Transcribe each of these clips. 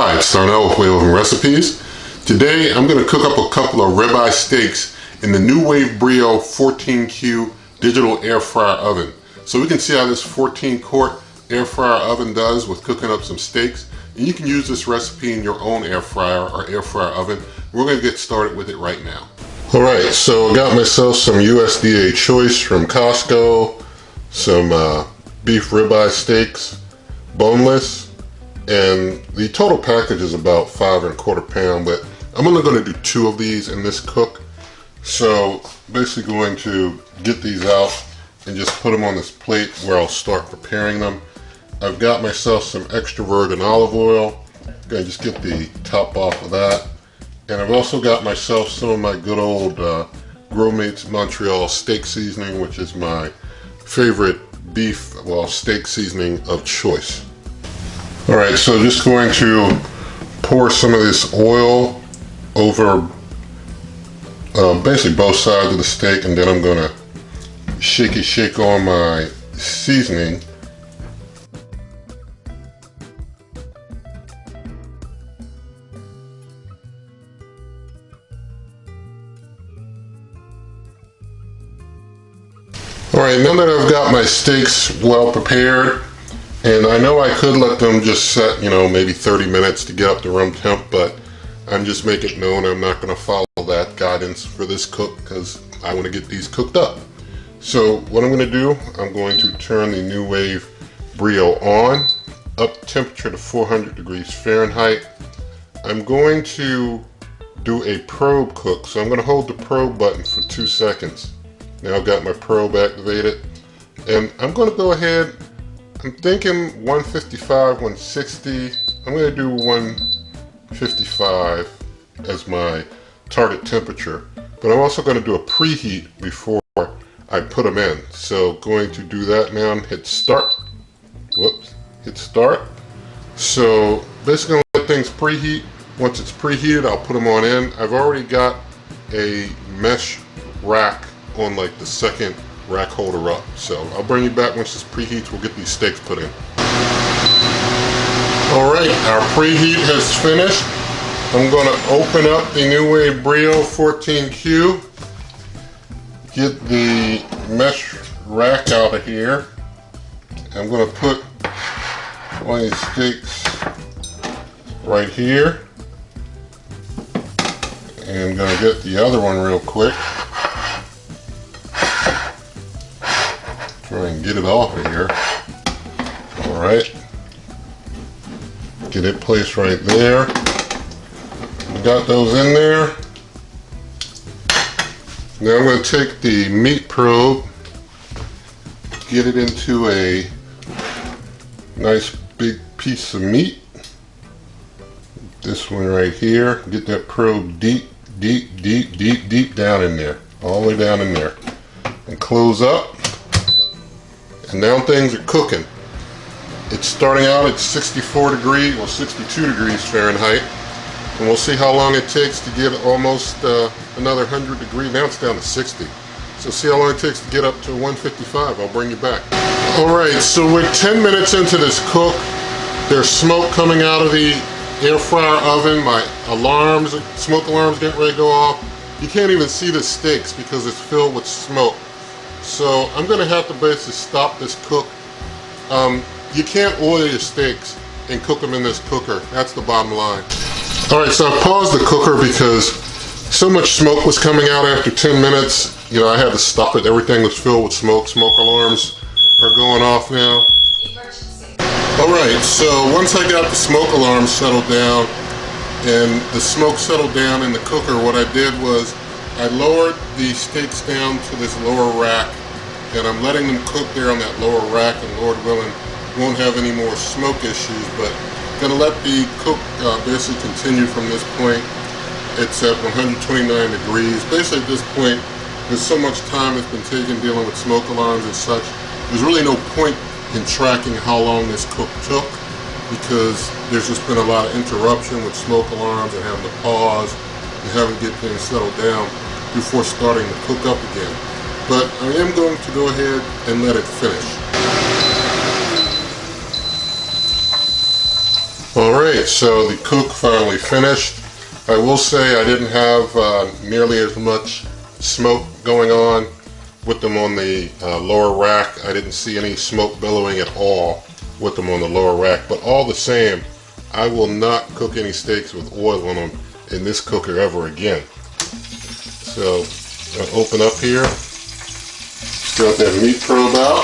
Hi, it's NuWave Brio recipes. Today I'm going to cook up a couple of ribeye steaks in the NuWave Brio 14q digital air fryer oven. So we can see how this 14 quart air fryer oven does with cooking up some steaks. And you can use this recipe in your own air fryer or air fryer oven. We're going to get started with it right now. Alright, so I got myself some USDA choice from Costco, some beef ribeye steaks, boneless. And the total package is about 5 1/4 pounds, but I'm only going to do 2 of these in this cook. So basically going to get these out and just put them on this plate where I'll start preparing them. I've got myself some extra virgin olive oil. I'm going to just get the top off of that. And I've also got myself some of my good old Grill Mates Montreal steak seasoning, which is my favorite beef, steak seasoning of choice. Alright, so just going to pour some of this oil over basically both sides of the steak, and then I'm going to shake on my seasoning. Alright, now that I've got my steaks well prepared, and I know I could let them just set, maybe 30 minutes to get up to room temp, but I'm just making it known I'm not going to follow that guidance for this cook because I want to get these cooked up. So what I'm going to do, I'm going to turn the NuWave Brio on, up temperature to 400 degrees Fahrenheit. I'm going to do a probe cook, so I'm going to hold the probe button for 2 seconds. Now I've got my probe activated, and I'm going to go ahead. I'm thinking 155, 160. I'm going to do 155 as my target temperature. But I'm also going to do a preheat before I put them in. So going to do that now and hit start. Whoops, hit start. So basically going to let things preheat. Once it's preheated, I'll put them on in. I've already got a mesh rack on like the second rack holder up. So I'll bring you back once this preheats. We'll get these steaks put in. Alright, our preheat has finished. I'm going to open up the NuWave Brio 14q. Get the mesh rack out of here. I'm going to put one of these steaks right here. And I'm going to get the other one real quick. Try and get it off of here. Alright. Get it placed right there. We got those in there. Now I'm going to take the meat probe, get it into a nice big piece of meat. This one right here. Get that probe deep down in there. All the way down in there. And close up. And now things are cooking. It's starting out at 64 degrees, 62 degrees Fahrenheit. And we'll see how long it takes to get almost another 100 degrees. Now it's down to 60. So see how long it takes to get up to 155. I'll bring you back. Alright, so we're 10 minutes into this cook. There's smoke coming out of the air fryer oven. My smoke alarms getting ready to go off. You can't even see the steaks because it's filled with smoke. So I'm going to have to basically stop this cook. You can't oil your steaks and cook them in this cooker. That's the bottom line. Alright, so I paused the cooker because so much smoke was coming out after 10 minutes. I had to stop it. Everything was filled with smoke. Smoke alarms are going off now. Alright, so once I got the smoke alarms settled down and the smoke settled down in the cooker, what I did was I lowered the steaks down to this lower rack, and I'm letting them cook there on that lower rack, and Lord willing, won't have any more smoke issues, but gonna let the cook basically continue from this point. It's at 129 degrees. Basically at this point, there's so much time that's been taken dealing with smoke alarms and such, there's really no point in tracking how long this cook took, because there's just been a lot of interruption with smoke alarms and having to pause and having to get things settled down before starting to cook up again. But I am going to go ahead and let it finish. Alright, so the cook finally finished. I will say I didn't have nearly as much smoke going on with them on the lower rack. I didn't see any smoke billowing at all with them on the lower rack, but all the same, I will not cook any steaks with oil on them in this cooker ever again. So I'll open up here, got that meat probe out,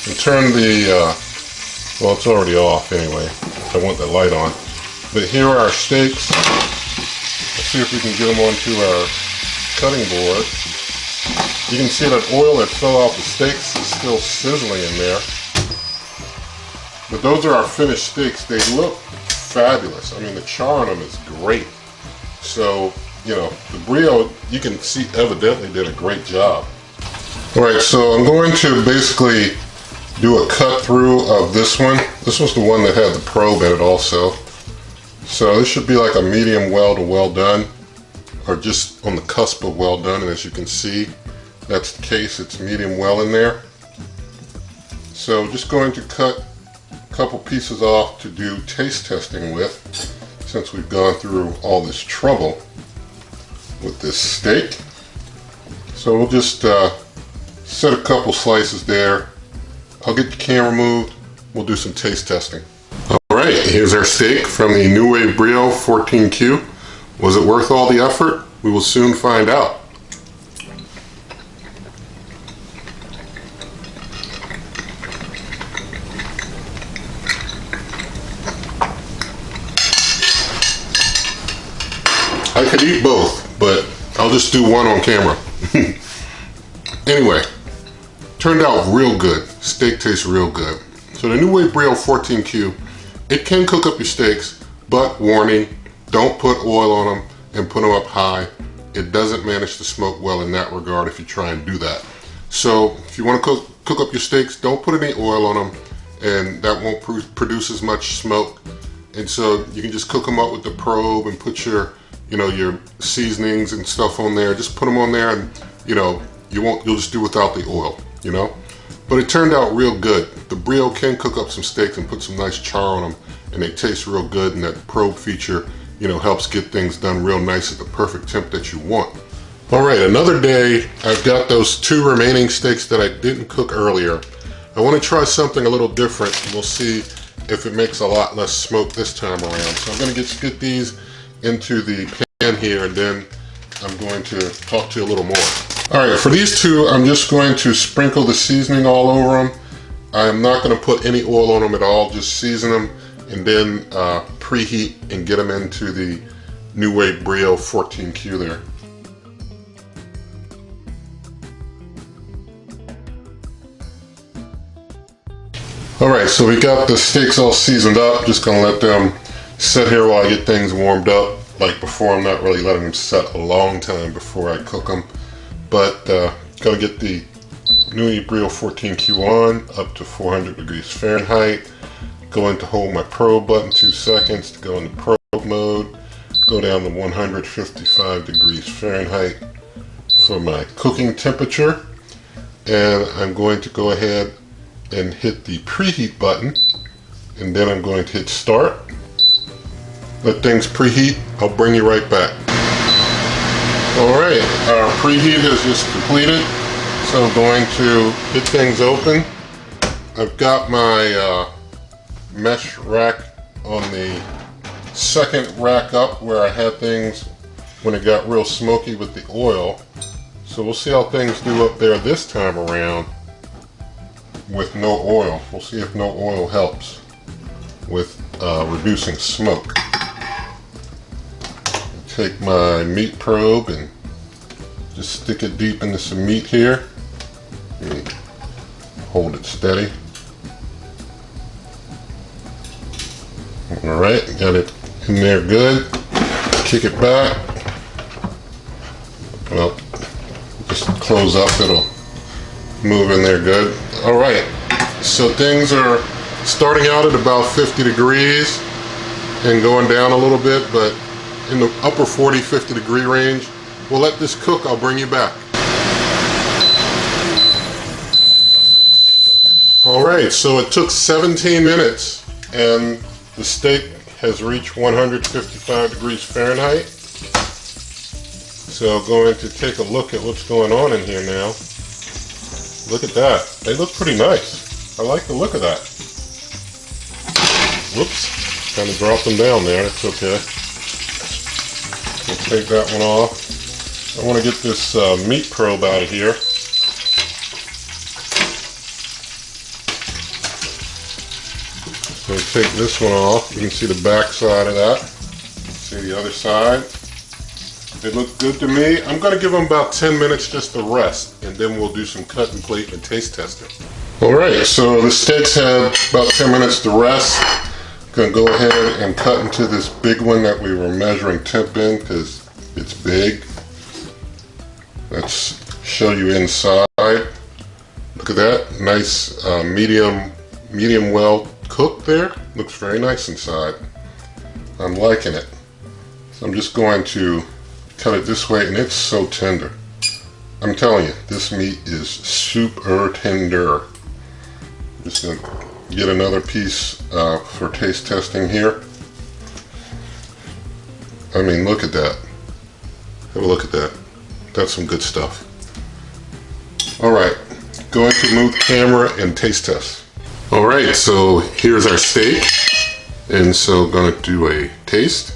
and turn the, well, it's already off anyway. I want the light on. But here are our steaks. Let's see if we can get them onto our cutting board. You can see that oil that fell off the steaks is still sizzling in there. But those are our finished steaks. They look fabulous. I mean, the char on them is great. So, you know, the Brio, you can see evidently did a great job. Alright, so I'm going to basically do a cut through of this one. This was the one that had the probe in it also. So this should be like a medium well to well done, or just on the cusp of well done, and as you can see, that's the case, it's medium well in there. So just going to cut a couple pieces off to do taste testing with, since we've gone through all this trouble with this steak. So we'll just set a couple slices there. I'll get the camera moved. We'll do some taste testing. Alright, here's our steak from the NuWave Brio 14q. Was it worth all the effort? We will soon find out. I could eat both, but I'll just do one on camera. Anyway, turned out real good. Steak tastes real good. So the NuWave Brio 14q, it can cook up your steaks, but warning, don't put oil on them and put them up high. It doesn't manage to smoke well in that regard if you try and do that. So if you want to cook up your steaks, don't put any oil on them, and that won't produce as much smoke. And so you can just cook them up with the probe and put your, you know, your seasonings and stuff on there. Just put them on there, and you know, you'll just do without the oil, you know. But it turned out real good. The Brio can cook up some steaks and put some nice char on them, and they taste real good, and that probe feature, you know, helps get things done real nice at the perfect temp that you want. Alright, another day, I've got those two remaining steaks that I didn't cook earlier. I want to try something a little different, and we'll see if it makes a lot less smoke this time around. So I'm going to get these into the pan here, and then I'm going to talk to you a little more. Alright, for these two, I'm just going to sprinkle the seasoning all over them. I'm not going to put any oil on them at all, just season them and then preheat and get them into the NuWave Brio 14q there. Alright, so we got the steaks all seasoned up. Just going to let them sit here while I get things warmed up. Like before, I'm not really letting them set a long time before I cook them. But got to get the NuWave Brio 14q on up to 400 degrees Fahrenheit. Going to hold my probe button 2 seconds to go into probe mode. Go down to 155 degrees Fahrenheit for my cooking temperature. And I'm going to go ahead and hit the preheat button. And then I'm going to hit start. Let things preheat. I'll bring you right back. Alright, our preheat is just completed. So I'm going to get things open. I've got my mesh rack on the second rack up where I had things when it got real smoky with the oil. So we'll see how things do up there this time around with no oil. We'll see if no oil helps with reducing smoke. Take my meat probe and just stick it deep into some meat here. And hold it steady. Alright, got it in there good. Kick it back. Well, just close up, it'll move in there good. Alright, so things are starting out at about 50 degrees and going down a little bit, but in the upper 40-50 degree range. We'll let this cook. I'll bring you back. Alright, so it took 17 minutes and The steak has reached 155 degrees Fahrenheit. So going to take a look at what's going on in here now. Look at that. They look pretty nice. I like the look of that. Whoops. Kind of dropped them down there. That's okay. We'll take that one off. I want to get this meat probe out of here. So take this one off. You can see the back side of that. See the other side. They look good to me. I'm going to give them about 10 minutes just to rest, and then we'll do some cut and plate and taste testing. Alright, so the steaks have about 10 minutes to rest. I'm going to go ahead and cut into this big one that we were measuring temp in because it's big. Let's show you inside. Look at that. Nice medium well cooked there. Looks very nice inside. I'm liking it. So I'm just going to cut it this way, and it's so tender. I'm telling you, this meat is super tender. Just gonna get another piece for taste testing here. I mean, look at that. Have a look at that. That's some good stuff. Alright, going to move the camera and taste test. Alright, so here's our steak. And so gonna do a taste.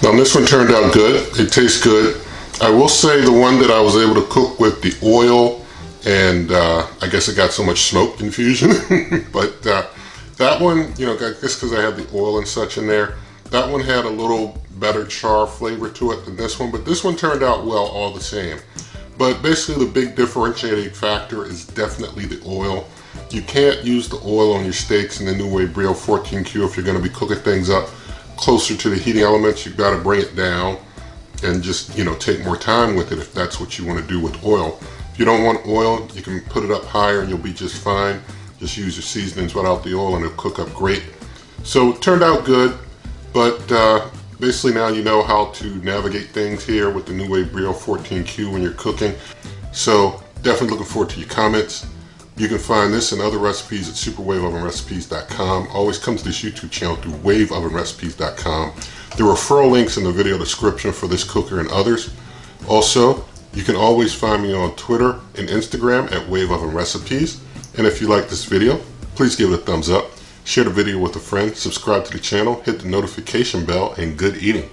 Now this one turned out good. It tastes good. I will say the one that I was able to cook with the oil, and I guess it got so much smoke infusion, but that one, you know, I guess because I had the oil and such in there, that one had a little better char flavor to it than this one, but this one turned out well all the same. But basically the big differentiating factor is definitely the oil. You can't use the oil on your steaks in the NuWave Brio 14q if you're going to be cooking things up closer to the heating elements. You've got to bring it down and just, you know, take more time with it if that's what you want to do with oil. If you don't want oil, you can put it up higher and you'll be just fine. Just use your seasonings without the oil and it'll cook up great. So it turned out good, but basically now you know how to navigate things here with the NuWave Brio 14q when you're cooking. So definitely looking forward to your comments. You can find this and other recipes at superwaveovenrecipes.com. Always come to this YouTube channel through waveovenrecipes.com. There are referral links in the video description for this cooker and others. Also, you can always find me on Twitter and Instagram at waveovenrecipes. And if you like this video, please give it a thumbs up, share the video with a friend, subscribe to the channel, hit the notification bell, and good eating.